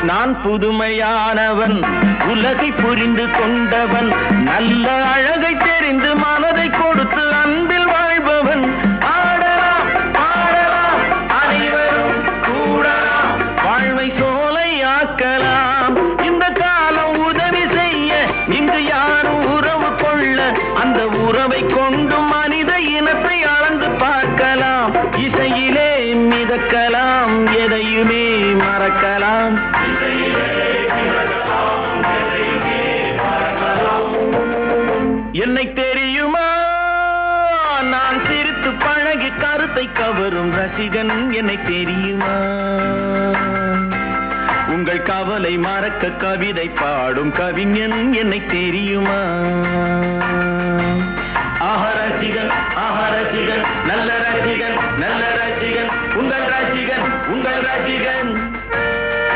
நான் புதுமையானவன், உலகை புரிந்து கொண்டவன், நல்ல அழகை தெரிந்து மனதை கொடுத்து அன்பில் வாழ்பவன். ஆடலாம் பாடலாம் அனைவரும் கூடலாம், வாழ்வை சோலையாக்கலாம். இந்த காலம் உதவி செய்ய இங்கு யாரும் உறவு கொள்ள, அந்த உறவை கொண்டு மனித இனத்தை அளந்து பார்க்கலாம். இசையிலே மிதக்கலாம், எதையுமே மறக்கலாம். என்னை தெரியுமா, நான் சிரித்து பழகி கருத்தை கவரும் ரசிகன். என்னை தெரியுமா, உங்கள் கவலை மறக்க கவிதை பாடும் கவிஞன். என்னை தெரியுமா, ஆஹா ரசிகன், ஆஹா ரசிகன், நல்ல ரசிகன், நல்ல ரசிகன், உங்கள் ரசிகன், உங்கள் ரசிகன்.